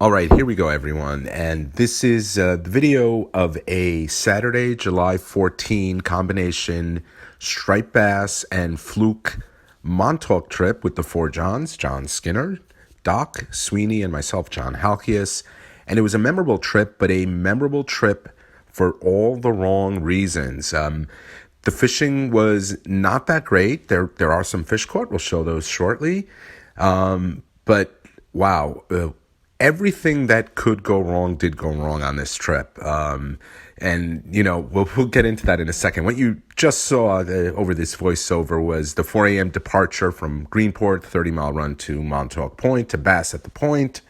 All right, here we go, everyone. And this is the video of a Saturday, July 14 combination striped bass and fluke Montauk trip with the four Johns, John Skinner, Doc Sweeney, and myself, John Halkias. And it was a memorable trip, but a memorable trip for all the wrong reasons. The fishing was not that great. There are some fish caught. We'll show those shortly. But wow, everything that could go wrong did go wrong on this trip. And, you know, we'll get into that in a second. What you just saw over this voiceover was the 4 a.m. departure from Greenport, 30-mile run to Montauk Point, to bass at the point.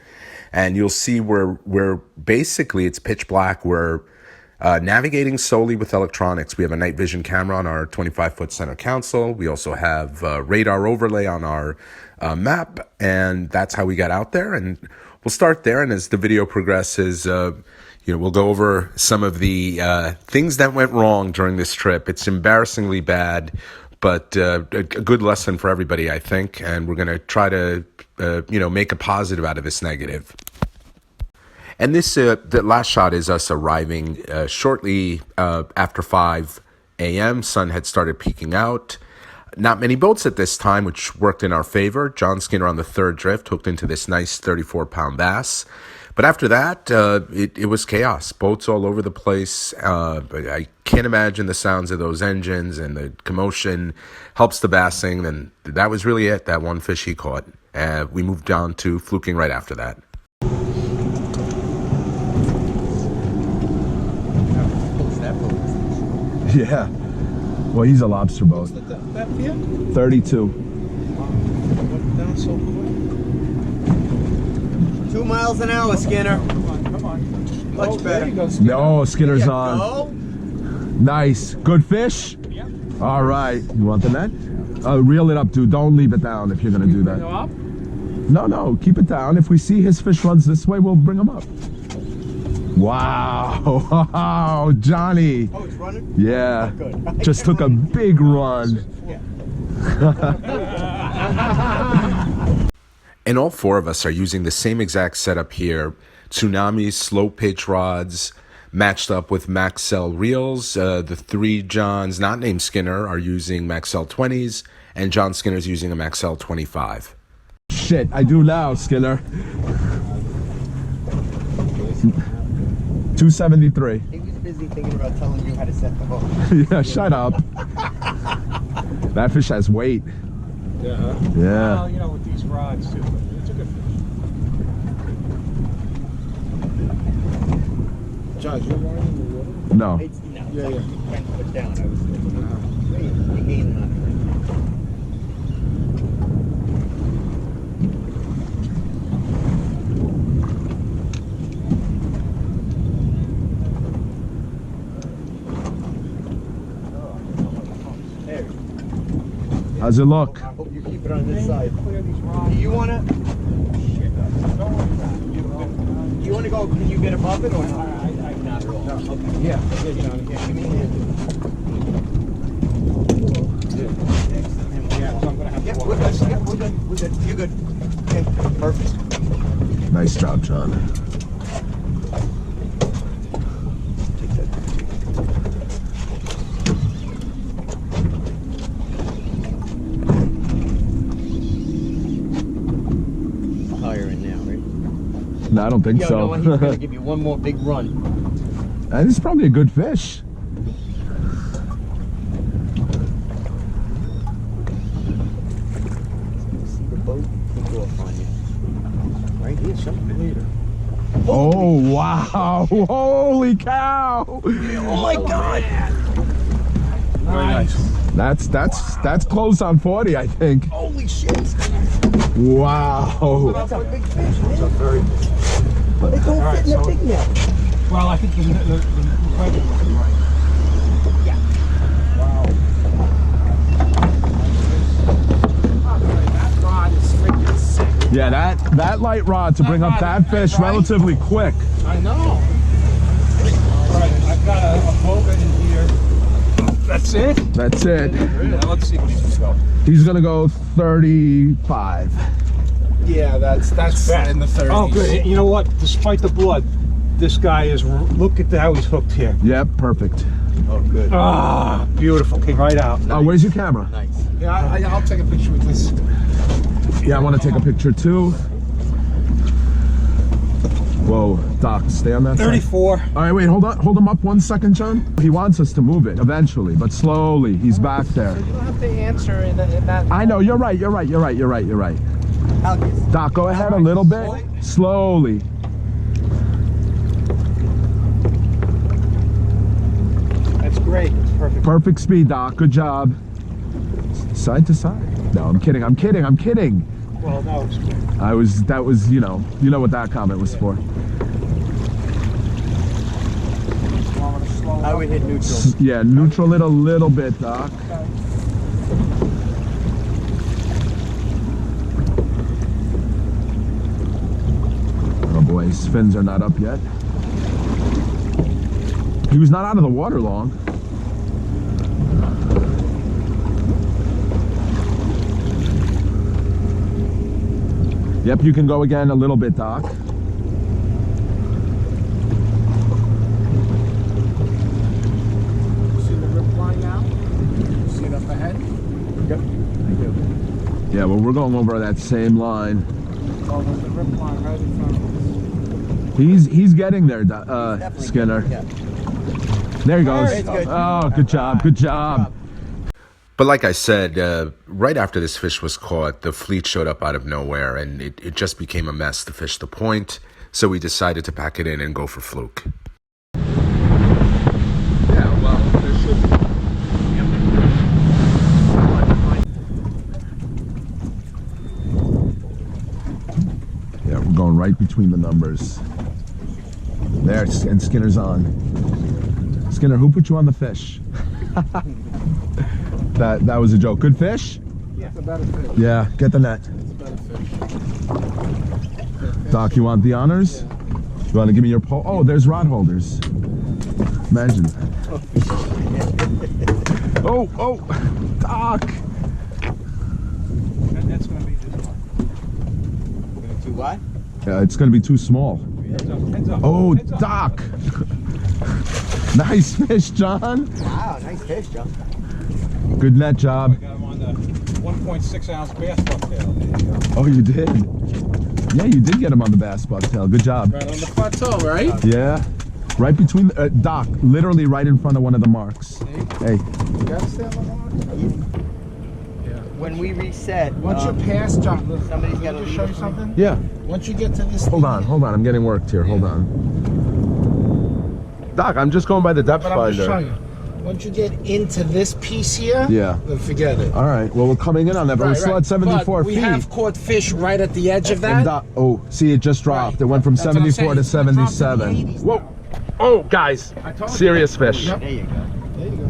And you'll see where basically it's pitch black. We're navigating solely with electronics. We have a night vision camera on our 25-foot center console. We also have radar overlay on our map, and that's how we got out there. And we'll start there, and as the video progresses, we'll go over some of the things that went wrong during this trip. It's embarrassingly bad, but a good lesson for everybody, I think, and we're going to try to, make a positive out of this negative. And this, the last shot is us arriving shortly after 5 a.m. Sun had started peeking out. Not many boats at this time, which worked in our favor. John Skinner on the third drift hooked into this nice 34-pound bass. But after that, it was chaos. Boats all over the place. But I can't imagine the sounds of those engines, and the commotion helps the bassing. And that was really it, that one fish he caught. We moved on to fluking right after that. Yeah. Well, he's a lobster boat. What's that here? 32. Down so quick. 2 miles an hour, Skinner. Come on. Much better. There you go, Skinner. No, Skinner's There you on. go. Nice. Good fish? Yeah. All right. You want the net? Reel it up, dude. Don't leave it down if you're going to do that. Go up? No. Keep it down. If we see his fish runs this way, we'll bring him up. Wow. Wow, Johnny. Oh, it's running? Yeah. Oh, good. Just took a big run. Yeah. And all four of us are using the same exact setup here. Tsunami slow pitch rods matched up with Maxell reels. The three Johns not named Skinner are using Maxell 20s, and John Skinner's using a Maxell 25. Shit, I do now, Skinner. 273. He was busy thinking about telling you how to set the hook. Yeah, shut up. That fish has weight. Yeah. Yeah. Well, with these rods too. But it's a good fish. John, you're running in the water? No. It's, no, it's Yeah, like yeah. you can't put down. I was thinking on it. How's it look? I hope you keep it on this side. Clear these rods. Do you want to? Shit. Don't worry about it. Do you want to go? Can you get above it or not? Not at all. No. Okay. Yeah, John. Yeah, give me a hand. Yeah, so I'm going to have to Yeah, walk we're good. outside. Yeah, we're good. We're good. You're good. Okay, perfect. Nice job, John. Take that. Higher in now, right? No, I don't think Yo, so. no, he's gonna give you one more big run. And this is probably a good fish. See the boat? He'll go up on you. Right here, something later. Oh, wow. Holy cow. Oh my God! Very nice. That's close on 40, I think. Holy shit! Wow. That's a big fish, man. It's a very big. But it don't fit in the big net. Well, I think the weather was right. Yeah. Wow. That rod is freaking sick. Yeah, that light rod to bring up that fish relatively quick. I know. All right, I've got a boga in here. That's it? That's it. Now let's see what he's going to go. He's gonna go 35. Yeah, that's in the 30s. Oh, good. You know what? Despite the blood, this guy is. Look at how he's hooked here. Yep, perfect. Oh, good. Ah, beautiful. Came right out. Oh, where's your camera? Nice. Yeah, I'll take a picture with this. Yeah, I want to take a picture too. Whoa, Doc, stay on that side. 34. All right, wait, hold him up 1 second, John. He wants us to move it eventually, but slowly. He's back there. You don't have to answer in that. I know, you're right. Doc, go ahead a little bit. Slowly. That's great. Perfect. Perfect speed, Doc. Good job. Side to side. No, I'm kidding. Well, no, it's good. That was, you know what that comment was for. I would hit neutral. Yeah, neutral it a little bit, Doc. Oh boy, his fins are not up yet. He was not out of the water long. Yep, you can go again a little bit, Doc. See the rip line now? See it up ahead? Yep. Thank you. Yeah, well, we're going over that same line. Oh, there's the rip line right in front of us. He's getting there, Skinner. Yeah. There he goes. There, it's good. Oh, good job. But like I said, right after this fish was caught, the fleet showed up out of nowhere, and it just became a mess to fish the point. So we decided to pack it in and go for Fluke. Yeah, well, there should be. Yeah, we're going right between the numbers. There, and Skinner's on. Skinner, who put you on the fish? That was a joke. Good fish? Yeah, it's a better fish. Yeah, get the net. It's a better fish. Doc, you want the honors? You want to give me your pole? Oh, there's rod holders. Imagine. Oh, Doc. That's going to be this one. Too wide? It's going to be too small. Heads up. Oh, Heads up. Doc. Nice fish, John. Wow, nice fish, John. Good net I job. got him on the 1.6 ounce bass bucktail. There you go. Oh, you did? Yeah, you did get him on the bass bucktail. Good job. Right on the plateau, right? Yeah. Right between, Doc, literally right in front of one of the marks. Hey. You gotta stay on the mark. When we reset, Once you pass, John, look, somebody's let gotta me just leave show it you for me. something. Yeah. Once you get to this Hold thing on. here- I'm getting worked here. Hold on. Doc, I'm just going by the depth But I'm just showing finder. you. Once you get into this piece here, Yeah. then forget it. All right. Well, we're coming in on that, but we're still at 74 But feet. we have caught fish right at the edge of that. And oh, see, it just dropped. Right. It went from That's what I'm 74 to saying. It dropped to the 77. 80s Whoa. now. Oh, guys. I told you. Serious fish. Yep. there you go. There you go.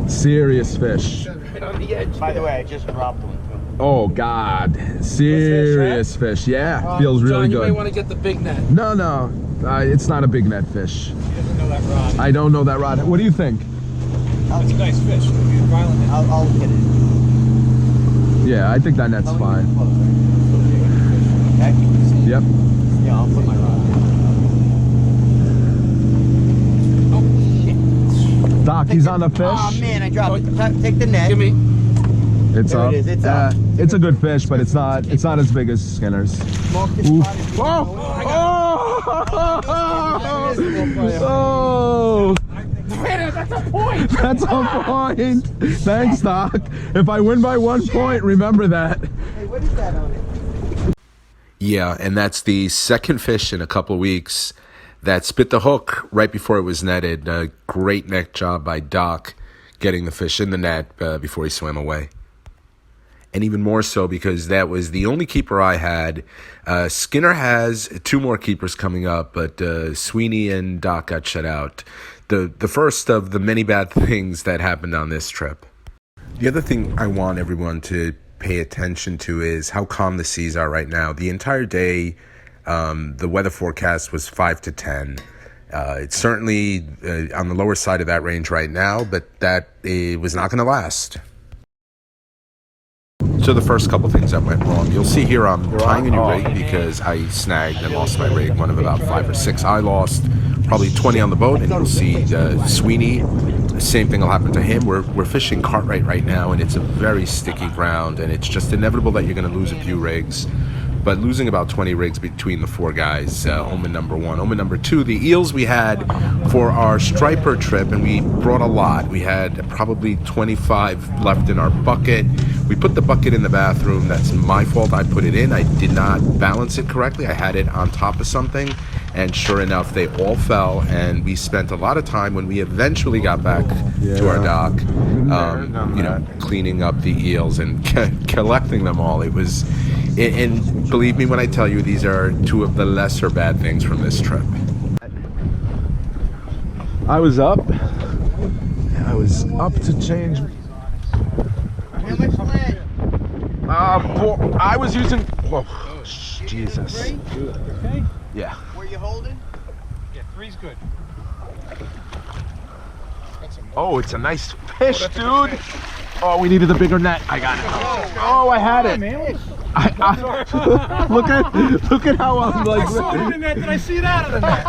Serious fish. Right on the edge. By the way, I just dropped one too. Oh, God. Serious fish. Yeah. Feels really John, you may good. want to get the big net. No. It's not a big net fish. He doesn't know that rod. I don't know that rod. What do you think? It's a nice fish. It'll be a violent hit. I'll hit it. Yeah, I think that net's fine. Okay? Yep. Yeah, I'll put my rod in. Doc, he's on the fish. Oh man, I dropped it. Take the net. Give me. It's There up. it is, it's up. It's a good fish, but it's not as big as Skinner's. Smoke this Ooh. spot is- Oh! That's a point. That's a point. Thanks, Doc. If I win by 1 point, remember that. Hey, what is that on it? Yeah, and that's the second fish in a couple of weeks that spit the hook right before it was netted. A great net job by Doc getting the fish in the net before he swam away. And even more so because that was the only keeper I had. Skinner has 2 more keepers coming up, but Sweeney and Doc got shut out. The first of the many bad things that happened on this trip. The other thing I want everyone to pay attention to is how calm the seas are right now. The entire day, the weather forecast was 5 to 10. It's certainly on the lower side of that range right now, but that was not going to last. to the first couple things that went wrong. You'll see here I'm tying a new rig because I snagged and lost my rig. One of about 5 or 6 I lost, probably 20 on the boat, and you'll see Sweeney. The same thing will happen to him. We're fishing Cartwright right now, and it's a very sticky ground, and it's just inevitable that you're going to lose a few rigs. But losing about 20 rigs between the 4 guys, omen number 1. Omen number 2, the eels we had for our striper trip, and we brought a lot. We had probably 25 left in our bucket. We put the bucket in the bathroom. That's my fault. I put it in. I did not balance it correctly. I had it on top of something, and sure enough, they all fell, and we spent a lot of time when we eventually got back to our dock, you know, cleaning up the eels and collecting them all. It was... And believe me when I tell you, these are 2 of the lesser bad things from this trip. I was up to change. How much lead? I was using. Whoa, Jesus. Okay? Yeah. Were you holding? Yeah, 3's good. Oh, it's a nice fish, dude. Oh, we needed a bigger net. I got it. Oh, I had it. Look at how I'm like. I saw it in the net. Did I see it out of the net?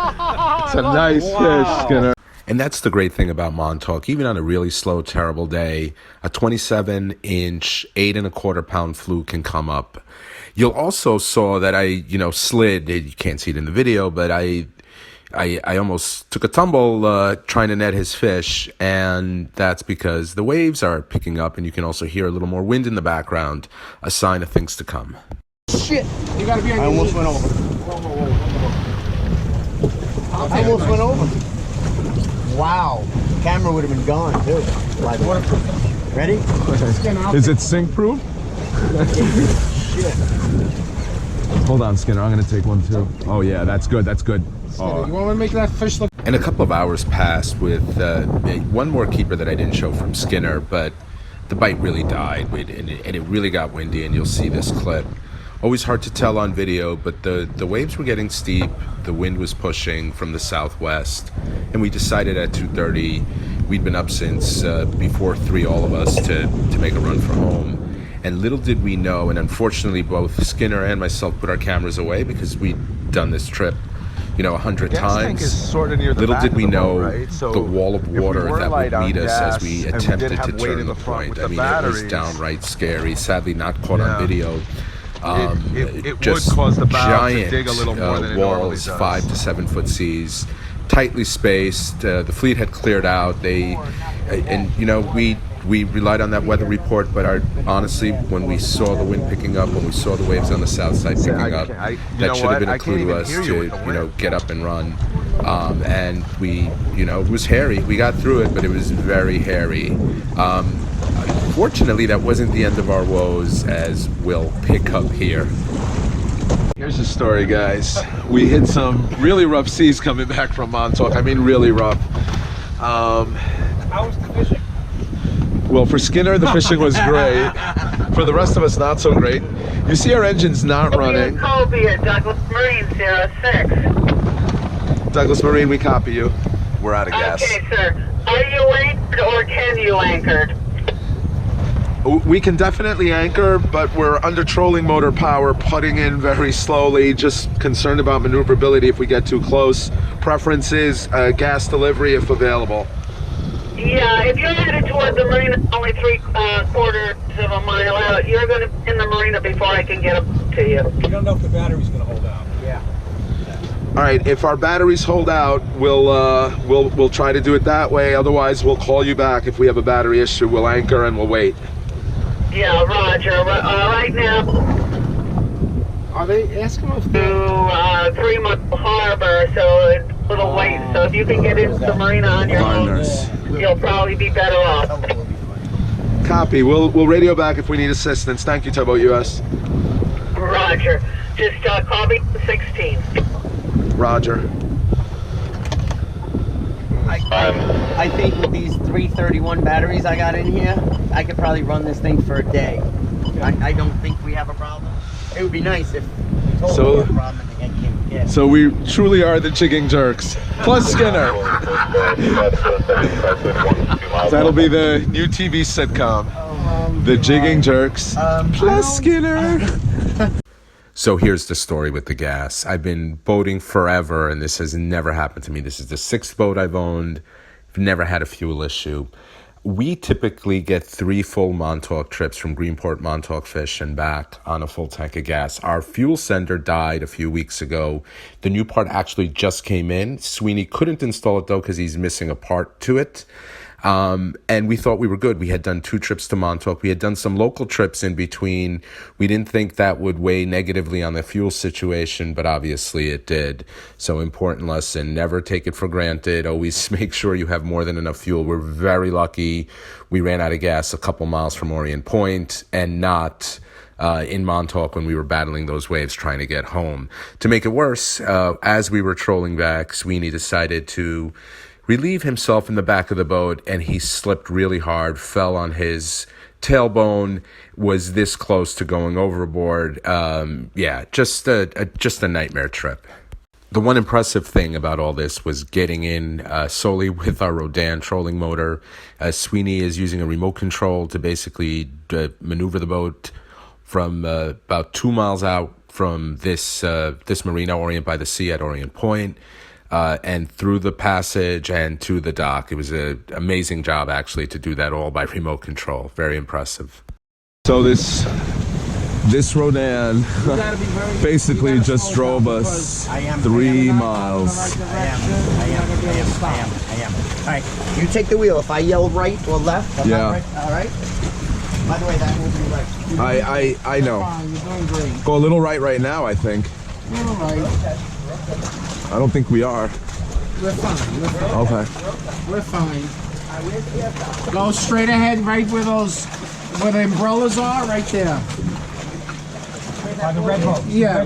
It's a nice fish, Skinner. And that's the great thing about Montauk. Even on a really slow, terrible day, a 27-inch, 8¼ pound fluke can come up. You'll also saw that I, you know, slid. You can't see it in the video, but I almost took a tumble trying to net his fish, and that's because the waves are picking up, and you can also hear a little more wind in the background, a sign of things to come. Shit! You gotta be on I your almost knees. went over. I almost went over. Wow. Camera would have been gone too. By the way. Ready? Is it sink proof? Shit. Hold on, Skinner. I'm gonna take one too. Oh yeah, that's good. That's good. You want to make that fish look... And a couple of hours passed with one more keeper that I didn't show from Skinner, but the bite really died, and it really got windy, and you'll see this clip. Always hard to tell on video, but the waves were getting steep, the wind was pushing from the southwest, and we decided at 2:30, we'd been up since before 3, all of us, to make a run for home. And little did we know, and unfortunately both Skinner and myself put our cameras away because we'd done this trip, you know, 100 times. Little did we know the wall of water that would meet us as we attempted to turn the point. I mean, it was downright scary. Sadly, not caught on video. It Just would cause the bow giant to dig a little more than it normally walls, does. 5 to 7 foot seas, tightly spaced. The fleet had cleared out. And you know, we relied on that weather report, but honestly, when we saw the wind picking up, when we saw the waves on the south side picking up, that should have been a clue to us to, you know, get up and run. And we, you know, it was hairy. We got through it, but it was very hairy. Unfortunately, that wasn't the end of our woes, as we'll pick up here. Here's the story, guys. We hit some really rough seas coming back from Montauk. I mean, really rough. How was the fishing? Well, for Skinner, the fishing was great. For the rest of us, not so great. You see our engine's not running. Colby at Douglas Marine 06. Douglas Marine, we copy you. We're out of gas. Okay, sir. Are you anchored or can you anchored? We can definitely anchor, but we're under trolling motor power, putting in very slowly, just concerned about maneuverability if we get too close. Preference is gas delivery if available. Yeah, if you're headed toward the marina, only 3/4 of a mile out, you're going to be in the marina before I can get up to you. We don't know if the battery's going to hold out. Yeah. All right, if our batteries hold out, we'll try to do it that way. Otherwise, we'll call you back if we have a battery issue. We'll anchor and we'll wait. Yeah, Roger. Right now, Are they Eskimo? to 3 Mile Harbor, so it's a little wait. So if you can get into the marina on your own, you'll probably be better off. Copy. We'll radio back if we need assistance. Thank you, Towboat US. Roger. Just call me 16. Roger. I think with these 331 batteries I got in here, I could probably run this thing for a day. I don't think we have a problem. It would be nice if we told So- me we have a problem and they can't get. So we truly are the Jigging jerks. Plus Skinner. That'll be the new TV sitcom. The jigging jerks. Plus Skinner. So here's the story with the gas. I've been boating forever, and this has never happened to me. This is the 6th boat I've owned. I've never had a fuel issue. We typically get 3 full Montauk trips from Greenport, Montauk Fish, and back on a full tank of gas. Our fuel sender died a few weeks ago. The new part actually just came in. Sweeney couldn't install it, though, because he's missing a part to it. And we thought we were good. We had done 2 trips to Montauk. We had done some local trips in between. We didn't think that would weigh negatively on the fuel situation, but obviously it did. So important lesson, never take it for granted. Always make sure you have more than enough fuel. We're very lucky. We ran out of gas a couple miles from Orient Point and not in Montauk when we were battling those waves trying to get home. To make it worse, as we were trolling back, Sweeney decided to relieve himself in the back of the boat, and he slipped really hard, fell on his tailbone, was this close to going overboard. Just a nightmare trip. The one impressive thing about all this was getting in solely with our Rhodan trolling motor. Sweeney is using a remote control to basically maneuver the boat from about 2 miles out from this marina, Orient by the Sea at Orient Point, and through the passage and to the dock. It was an amazing job, actually, to do that all by remote control. Very impressive. So this Rhodan basically just drove us 3 miles. I am. All right, you take the wheel. If I yell right or left, I'm not right. All right. By the way, that will be right. I know. You're doing great. Go a little right now, I think. All right. I don't think we are. We're fine. Okay. We're fine. Go straight ahead, right where the umbrellas are, right there. By the red boat. Yeah,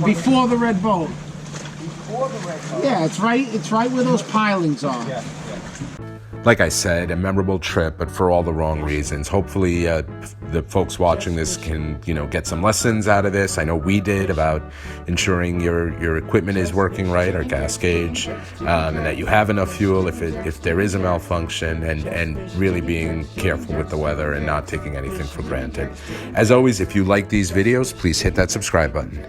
before the red boat. Before the red boat. Yeah, it's right where those pilings are. Yeah. Like I said, a memorable trip, but for all the wrong reasons. Hopefully, the folks watching this can, get some lessons out of this. I know we did, about ensuring your equipment is working right, our gas gauge, and that you have enough fuel if there is a malfunction, and really being careful with the weather and not taking anything for granted. As always, if you like these videos, please hit that subscribe button.